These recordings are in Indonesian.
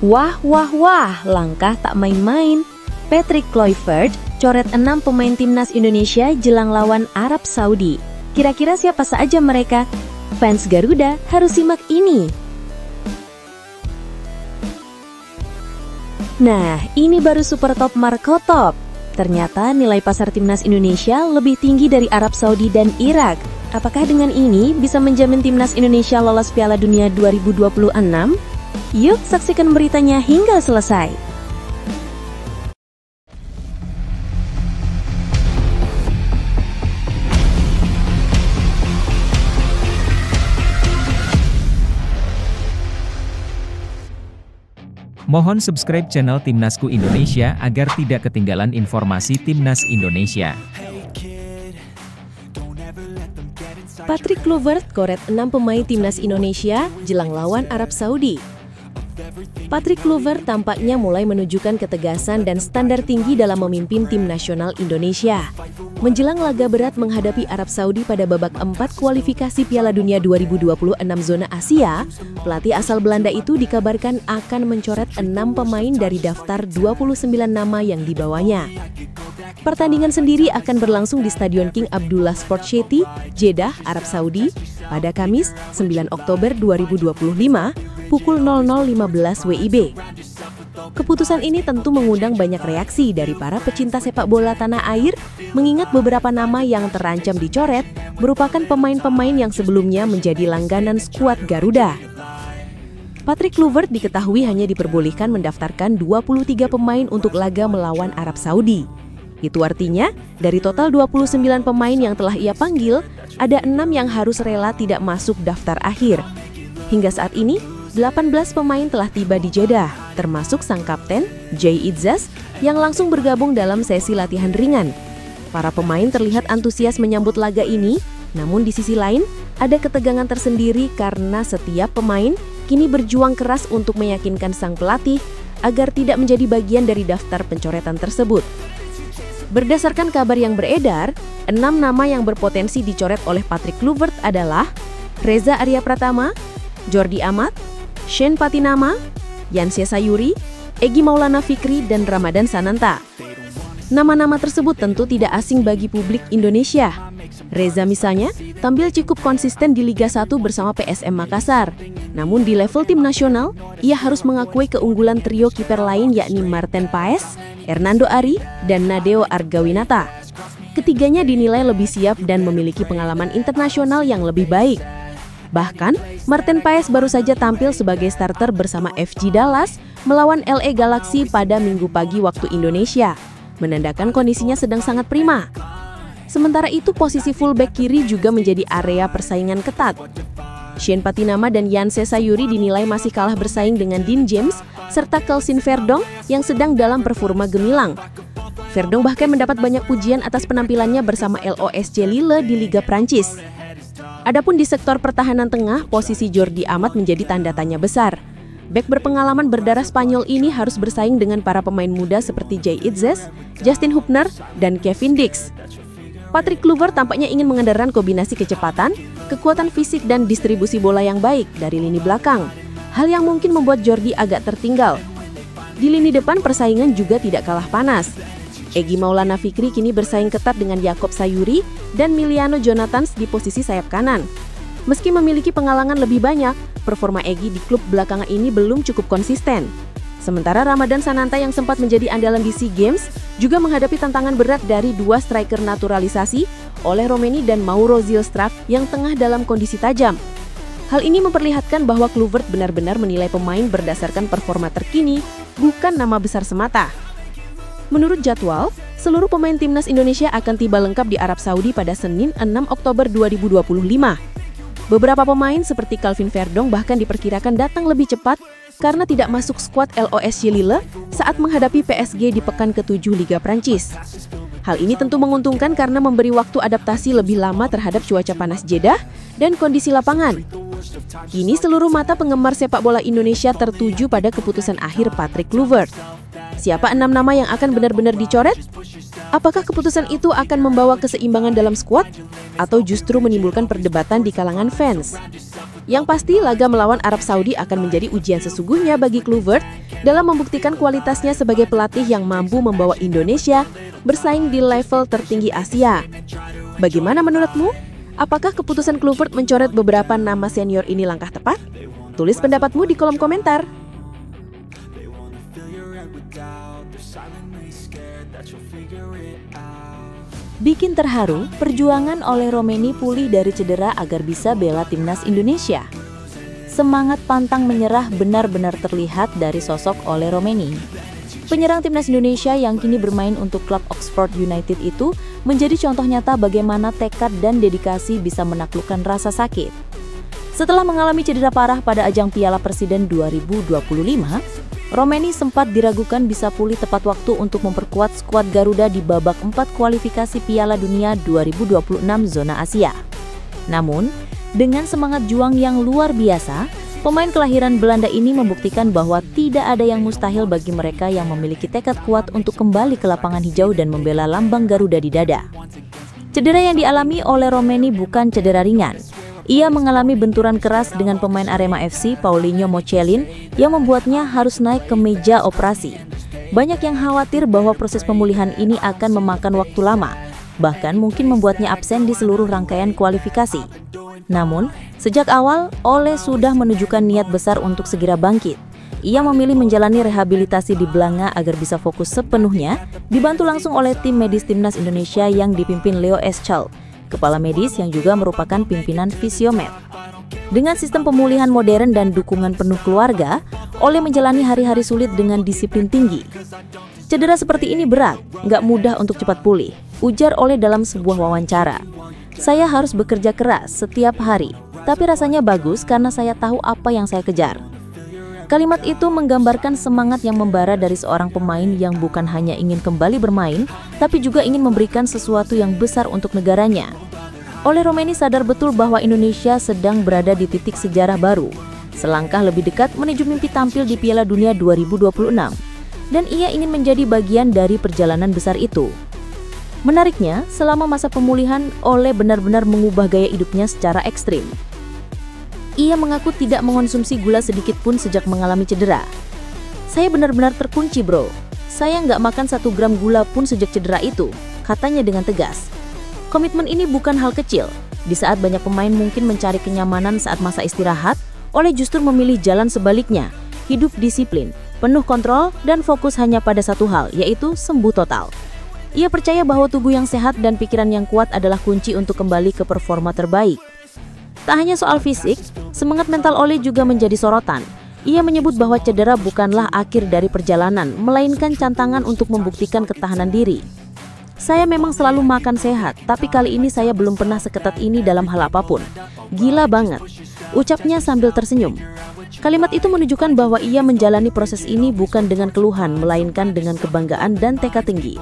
Wah, wah, wah, langkah tak main-main. Patrick Kluivert coret 6 pemain timnas Indonesia jelang lawan Arab Saudi. Kira-kira siapa saja mereka? Fans Garuda harus simak ini. Nah, ini baru super top Marco Top. Ternyata nilai pasar timnas Indonesia lebih tinggi dari Arab Saudi dan Irak. Apakah dengan ini bisa menjamin timnas Indonesia lolos Piala Dunia 2026? Yuk saksikan beritanya hingga selesai. Mohon subscribe channel Timnasku Indonesia agar tidak ketinggalan informasi Timnas Indonesia. Patrick Kluivert coret 6 pemain timnas Indonesia jelang lawan Arab Saudi. Patrick Kluivert tampaknya mulai menunjukkan ketegasan dan standar tinggi dalam memimpin tim nasional Indonesia. Menjelang laga berat menghadapi Arab Saudi pada babak 4 kualifikasi Piala Dunia 2026 zona Asia, pelatih asal Belanda itu dikabarkan akan mencoret 6 pemain dari daftar 29 nama yang dibawanya. Pertandingan sendiri akan berlangsung di Stadion King Abdullah Sport City, Jeddah, Arab Saudi, pada Kamis 9 Oktober 2025, pukul 00.15 WIB. Keputusan ini tentu mengundang banyak reaksi dari para pecinta sepak bola tanah air, mengingat beberapa nama yang terancam dicoret merupakan pemain-pemain yang sebelumnya menjadi langganan skuad Garuda. Patrick Kluivert diketahui hanya diperbolehkan mendaftarkan 23 pemain untuk laga melawan Arab Saudi. Itu artinya, dari total 29 pemain yang telah ia panggil, ada 6 yang harus rela tidak masuk daftar akhir. Hingga saat ini, 18 pemain telah tiba di Jeddah, termasuk sang kapten, Jay Itzes, yang langsung bergabung dalam sesi latihan ringan. Para pemain terlihat antusias menyambut laga ini, namun di sisi lain, ada ketegangan tersendiri karena setiap pemain kini berjuang keras untuk meyakinkan sang pelatih agar tidak menjadi bagian dari daftar pencoretan tersebut. Berdasarkan kabar yang beredar, 6 nama yang berpotensi dicoret oleh Patrick Kluivert adalah Reza Arya Pratama, Jordi Amat, Shane Patinama, Yanse Sayuri, Egy Maulana Fikri, dan Ramadan Sananta. Nama-nama tersebut tentu tidak asing bagi publik Indonesia. Reza misalnya tampil cukup konsisten di Liga 1 bersama PSM Makassar. Namun di level tim nasional, ia harus mengakui keunggulan trio kiper lain yakni Marten Paes, Hernando Ari, dan Nadeo Argawinata. Ketiganya dinilai lebih siap dan memiliki pengalaman internasional yang lebih baik. Bahkan, Marten Paes baru saja tampil sebagai starter bersama FC Dallas melawan LA Galaxy pada Minggu pagi waktu Indonesia, menandakan kondisinya sedang sangat prima. Sementara itu, posisi fullback kiri juga menjadi area persaingan ketat. Shane Patinama dan Yanse Sayuri dinilai masih kalah bersaing dengan Dean James serta Kelvin Verdong yang sedang dalam performa gemilang. Verdong bahkan mendapat banyak pujian atas penampilannya bersama LOSC Lille di Liga Prancis. Adapun di sektor pertahanan tengah, posisi Jordi Amat menjadi tanda tanya besar. Bek berpengalaman berdarah Spanyol ini harus bersaing dengan para pemain muda seperti Jay Itzes, Justin Hubner, dan Kevin Dix. Patrick Kluivert tampaknya ingin mengendarkan kombinasi kecepatan, kekuatan fisik, dan distribusi bola yang baik dari lini belakang. Hal yang mungkin membuat Jordi agak tertinggal. Di lini depan persaingan juga tidak kalah panas. Egy Maulana Fikri kini bersaing ketat dengan Jakob Sayuri dan Miliano Jonathans di posisi sayap kanan. Meski memiliki pengalaman lebih banyak, performa Egy di klub belakangan ini belum cukup konsisten. Sementara Ramadan Sananta yang sempat menjadi andalan di SEA Games juga menghadapi tantangan berat dari 2 striker naturalisasi oleh Romeni dan Mauro Zilstra yang tengah dalam kondisi tajam. Hal ini memperlihatkan bahwa Kluivert benar-benar menilai pemain berdasarkan performa terkini, bukan nama besar semata. Menurut jadwal, seluruh pemain timnas Indonesia akan tiba lengkap di Arab Saudi pada Senin 6 Oktober 2025. Beberapa pemain seperti Kelvin Verdong bahkan diperkirakan datang lebih cepat karena tidak masuk skuad LOSC Lille saat menghadapi PSG di pekan ke-7 Liga Prancis. Hal ini tentu menguntungkan karena memberi waktu adaptasi lebih lama terhadap cuaca panas Jeddah dan kondisi lapangan. Kini seluruh mata penggemar sepak bola Indonesia tertuju pada keputusan akhir Patrick Kluivert. Siapa 6 nama yang akan benar-benar dicoret? Apakah keputusan itu akan membawa keseimbangan dalam skuad? Atau justru menimbulkan perdebatan di kalangan fans? Yang pasti, laga melawan Arab Saudi akan menjadi ujian sesungguhnya bagi Kluivert dalam membuktikan kualitasnya sebagai pelatih yang mampu membawa Indonesia bersaing di level tertinggi Asia. Bagaimana menurutmu? Apakah keputusan Kluivert mencoret beberapa nama senior ini langkah tepat? Tulis pendapatmu di kolom komentar. Bikin terharu, perjuangan oleh Romeni pulih dari cedera agar bisa bela timnas Indonesia. Semangat pantang menyerah benar-benar terlihat dari sosok Oleh Romeni. Penyerang timnas Indonesia yang kini bermain untuk klub Oxford United itu menjadi contoh nyata bagaimana tekad dan dedikasi bisa menaklukkan rasa sakit. Setelah mengalami cedera parah pada ajang Piala Presiden 2025, Romeni sempat diragukan bisa pulih tepat waktu untuk memperkuat skuad Garuda di babak 4 kualifikasi Piala Dunia 2026 zona Asia. Namun, dengan semangat juang yang luar biasa, pemain kelahiran Belanda ini membuktikan bahwa tidak ada yang mustahil bagi mereka yang memiliki tekad kuat untuk kembali ke lapangan hijau dan membela lambang Garuda di dada. Cedera yang dialami oleh Romeni bukan cedera ringan. Ia mengalami benturan keras dengan pemain Arema FC, Paulinho Mochelin, yang membuatnya harus naik ke meja operasi. Banyak yang khawatir bahwa proses pemulihan ini akan memakan waktu lama, bahkan mungkin membuatnya absen di seluruh rangkaian kualifikasi. Namun, sejak awal, Oleh sudah menunjukkan niat besar untuk segera bangkit. Ia memilih menjalani rehabilitasi di Belanga agar bisa fokus sepenuhnya, dibantu langsung oleh tim medis Timnas Indonesia yang dipimpin Leo Eschal, kepala medis yang juga merupakan pimpinan Fisiomed. Dengan sistem pemulihan modern dan dukungan penuh keluarga, Oleh menjalani hari-hari sulit dengan disiplin tinggi. Cedera seperti ini berat, nggak mudah untuk cepat pulih, ujar Oleh dalam sebuah wawancara. Saya harus bekerja keras setiap hari, tapi rasanya bagus karena saya tahu apa yang saya kejar. Kalimat itu menggambarkan semangat yang membara dari seorang pemain yang bukan hanya ingin kembali bermain, tapi juga ingin memberikan sesuatu yang besar untuk negaranya. Oleh Romeni sadar betul bahwa Indonesia sedang berada di titik sejarah baru, selangkah lebih dekat menuju mimpi tampil di Piala Dunia 2026, dan ia ingin menjadi bagian dari perjalanan besar itu. Menariknya, selama masa pemulihan, Oleh benar-benar mengubah gaya hidupnya secara ekstrim. Ia mengaku tidak mengonsumsi gula sedikit pun sejak mengalami cedera. Saya benar-benar terkunci bro, saya nggak makan 1 gram gula pun sejak cedera itu, katanya dengan tegas. Komitmen ini bukan hal kecil. Di saat banyak pemain mungkin mencari kenyamanan saat masa istirahat, Oleh justru memilih jalan sebaliknya, hidup disiplin, penuh kontrol, dan fokus hanya pada satu hal, yaitu sembuh total. Ia percaya bahwa tubuh yang sehat dan pikiran yang kuat adalah kunci untuk kembali ke performa terbaik. Tak hanya soal fisik, semangat mental Oleh juga menjadi sorotan. Ia menyebut bahwa cedera bukanlah akhir dari perjalanan, melainkan tantangan untuk membuktikan ketahanan diri. Saya memang selalu makan sehat, tapi kali ini saya belum pernah seketat ini dalam hal apapun. Gila banget, ucapnya sambil tersenyum. Kalimat itu menunjukkan bahwa ia menjalani proses ini bukan dengan keluhan, melainkan dengan kebanggaan dan tekad tinggi.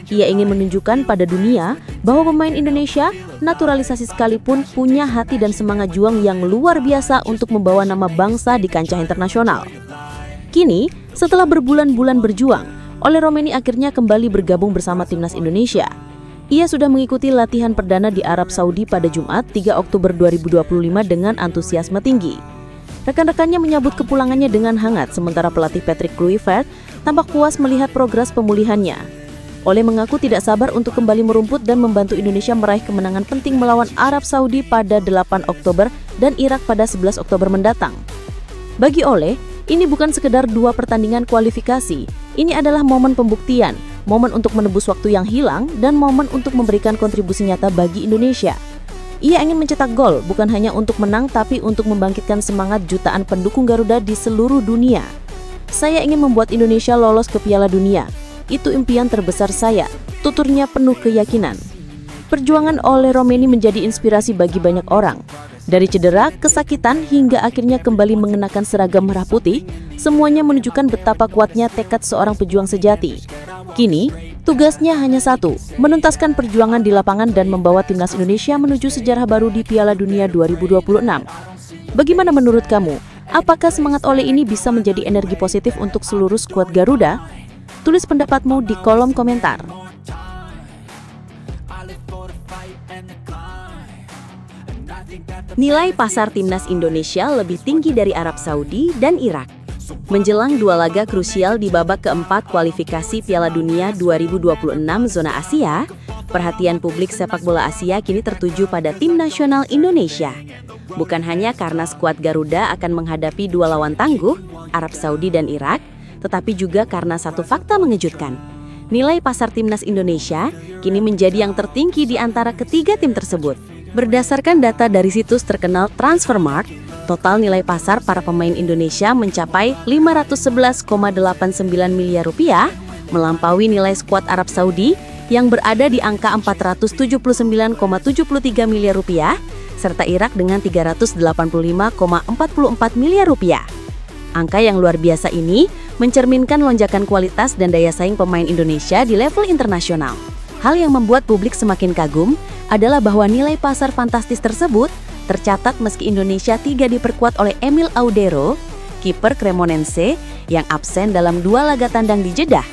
Ia ingin menunjukkan pada dunia bahwa pemain Indonesia, naturalisasi sekalipun, punya hati dan semangat juang yang luar biasa untuk membawa nama bangsa di kancah internasional. Kini, setelah berbulan-bulan berjuang, Oleh Romeni akhirnya kembali bergabung bersama Timnas Indonesia. Ia sudah mengikuti latihan perdana di Arab Saudi pada Jumat 3 Oktober 2025 dengan antusiasme tinggi. Rekan-rekannya menyambut kepulangannya dengan hangat, sementara pelatih Patrick Kluivert tampak puas melihat progres pemulihannya. Oleh mengaku tidak sabar untuk kembali merumput dan membantu Indonesia meraih kemenangan penting melawan Arab Saudi pada 8 Oktober dan Irak pada 11 Oktober mendatang. Bagi Oleh, ini bukan sekedar 2 pertandingan kualifikasi, ini adalah momen pembuktian, momen untuk menebus waktu yang hilang, dan momen untuk memberikan kontribusi nyata bagi Indonesia. Ia ingin mencetak gol, bukan hanya untuk menang, tapi untuk membangkitkan semangat jutaan pendukung Garuda di seluruh dunia. Saya ingin membuat Indonesia lolos ke Piala Dunia. Itu impian terbesar saya, tuturnya penuh keyakinan. Perjuangan Oleh Romeni menjadi inspirasi bagi banyak orang. Dari cedera, kesakitan, hingga akhirnya kembali mengenakan seragam merah putih, semuanya menunjukkan betapa kuatnya tekad seorang pejuang sejati. Kini, tugasnya hanya satu, menuntaskan perjuangan di lapangan dan membawa Timnas Indonesia menuju sejarah baru di Piala Dunia 2026. Bagaimana menurut kamu? Apakah semangat Oleh ini bisa menjadi energi positif untuk seluruh skuad Garuda? Tulis pendapatmu di kolom komentar. Nilai pasar Timnas Indonesia lebih tinggi dari Arab Saudi dan Irak. Menjelang dua laga krusial di babak keempat kualifikasi Piala Dunia 2026 zona Asia, perhatian publik sepak bola Asia kini tertuju pada tim nasional Indonesia. Bukan hanya karena skuad Garuda akan menghadapi dua lawan tangguh, Arab Saudi dan Irak, tetapi juga karena satu fakta mengejutkan. Nilai pasar timnas Indonesia kini menjadi yang tertinggi di antara ketiga tim tersebut. Berdasarkan data dari situs terkenal Transfermarkt, total nilai pasar para pemain Indonesia mencapai 511,89 miliar rupiah, melampaui nilai skuad Arab Saudi yang berada di angka 479,73 miliar rupiah, serta Irak dengan 385,44 miliar rupiah. Angka yang luar biasa ini mencerminkan lonjakan kualitas dan daya saing pemain Indonesia di level internasional. Hal yang membuat publik semakin kagum adalah bahwa nilai pasar fantastis tersebut tercatat meski Indonesia tidak diperkuat oleh Emil Audero, kiper Cremonense yang absen dalam dua laga tandang di Jeddah.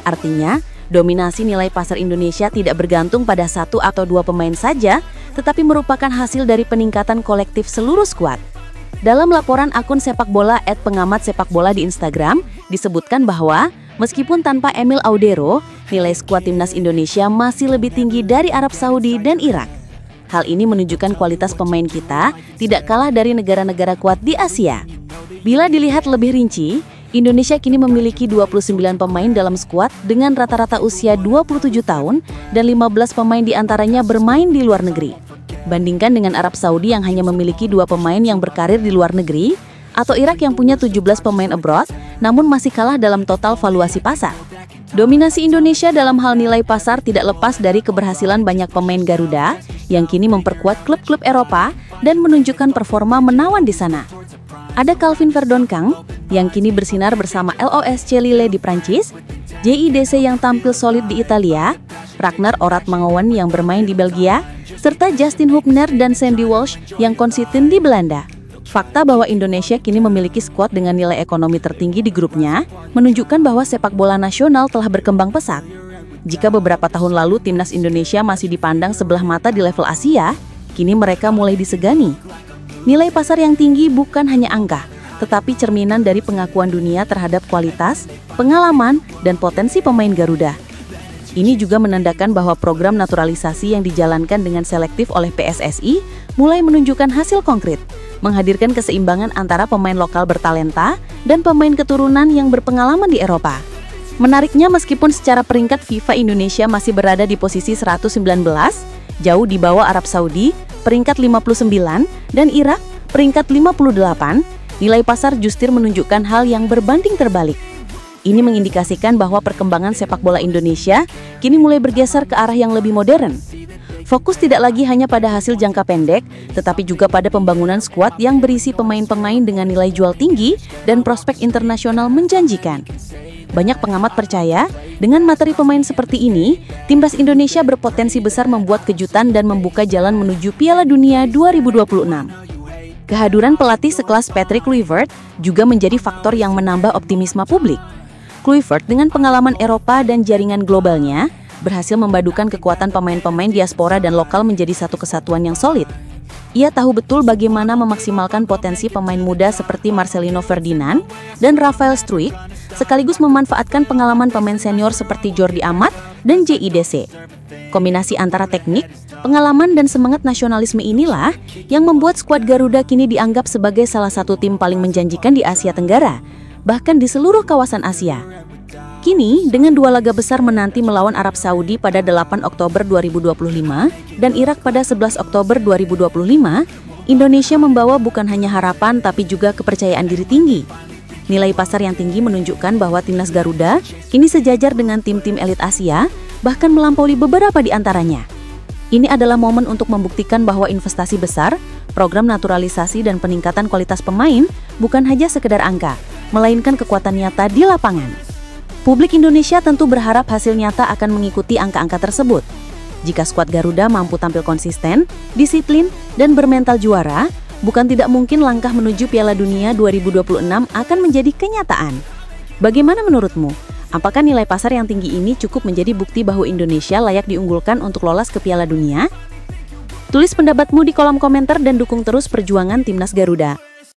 Artinya, dominasi nilai pasar Indonesia tidak bergantung pada satu atau dua pemain saja, tetapi merupakan hasil dari peningkatan kolektif seluruh skuad. Dalam laporan akun sepak bola @pengamat-sepak-bola di Instagram, disebutkan bahwa meskipun tanpa Emil Audero, nilai skuad timnas Indonesia masih lebih tinggi dari Arab Saudi dan Irak. Hal ini menunjukkan kualitas pemain kita tidak kalah dari negara-negara kuat di Asia. Bila dilihat lebih rinci, Indonesia kini memiliki 29 pemain dalam skuad dengan rata-rata usia 27 tahun dan 15 pemain diantaranya bermain di luar negeri. Bandingkan dengan Arab Saudi yang hanya memiliki 2 pemain yang berkarir di luar negeri, atau Irak yang punya 17 pemain abroad, namun masih kalah dalam total valuasi pasar. Dominasi Indonesia dalam hal nilai pasar tidak lepas dari keberhasilan banyak pemain Garuda yang kini memperkuat klub-klub Eropa dan menunjukkan performa menawan di sana. Ada Calvin Vertonghen yang kini bersinar bersama LOSC Lille di Prancis, JIDC yang tampil solid di Italia, Ragnar Orat-Mangoen yang bermain di Belgia, serta Justin Hubner dan Sandy Walsh yang konsisten di Belanda. Fakta bahwa Indonesia kini memiliki skuad dengan nilai ekonomi tertinggi di grupnya menunjukkan bahwa sepak bola nasional telah berkembang pesat. Jika beberapa tahun lalu timnas Indonesia masih dipandang sebelah mata di level Asia, kini mereka mulai disegani. Nilai pasar yang tinggi bukan hanya angka, tetapi cerminan dari pengakuan dunia terhadap kualitas, pengalaman, dan potensi pemain Garuda. Ini juga menandakan bahwa program naturalisasi yang dijalankan dengan selektif oleh PSSI mulai menunjukkan hasil konkret, menghadirkan keseimbangan antara pemain lokal bertalenta dan pemain keturunan yang berpengalaman di Eropa. Menariknya, meskipun secara peringkat FIFA Indonesia masih berada di posisi 119, jauh di bawah Arab Saudi, peringkat 59, dan Irak, peringkat 58, nilai pasar justru menunjukkan hal yang berbanding terbalik. Ini mengindikasikan bahwa perkembangan sepak bola Indonesia kini mulai bergeser ke arah yang lebih modern. Fokus tidak lagi hanya pada hasil jangka pendek, tetapi juga pada pembangunan skuad yang berisi pemain-pemain dengan nilai jual tinggi dan prospek internasional menjanjikan. Banyak pengamat percaya, dengan materi pemain seperti ini, timnas Indonesia berpotensi besar membuat kejutan dan membuka jalan menuju Piala Dunia 2026. Kehadiran pelatih sekelas Patrick Kluivert juga menjadi faktor yang menambah optimisme publik. Kluivert dengan pengalaman Eropa dan jaringan globalnya berhasil memadukan kekuatan pemain-pemain diaspora dan lokal menjadi satu kesatuan yang solid. Ia tahu betul bagaimana memaksimalkan potensi pemain muda seperti Marcelino Ferdinand dan Rafael Struijk, sekaligus memanfaatkan pengalaman pemain senior seperti Jordi Amat dan JIDC. Kombinasi antara teknik, pengalaman, dan semangat nasionalisme inilah yang membuat skuad Garuda kini dianggap sebagai salah satu tim paling menjanjikan di Asia Tenggara, bahkan di seluruh kawasan Asia. Kini, dengan dua laga besar menanti melawan Arab Saudi pada 8 Oktober 2025 dan Irak pada 11 Oktober 2025, Indonesia membawa bukan hanya harapan tapi juga kepercayaan diri tinggi. Nilai pasar yang tinggi menunjukkan bahwa timnas Garuda kini sejajar dengan tim-tim elit Asia, bahkan melampaui beberapa di antaranya. Ini adalah momen untuk membuktikan bahwa investasi besar, program naturalisasi, dan peningkatan kualitas pemain bukan hanya sekedar angka, melainkan kekuatan nyata di lapangan. Publik Indonesia tentu berharap hasil nyata akan mengikuti angka-angka tersebut. Jika skuad Garuda mampu tampil konsisten, disiplin, dan bermental juara, bukan tidak mungkin langkah menuju Piala Dunia 2026 akan menjadi kenyataan. Bagaimana menurutmu? Apakah nilai pasar yang tinggi ini cukup menjadi bukti bahwa Indonesia layak diunggulkan untuk lolos ke Piala Dunia? Tulis pendapatmu di kolom komentar dan dukung terus perjuangan Timnas Garuda.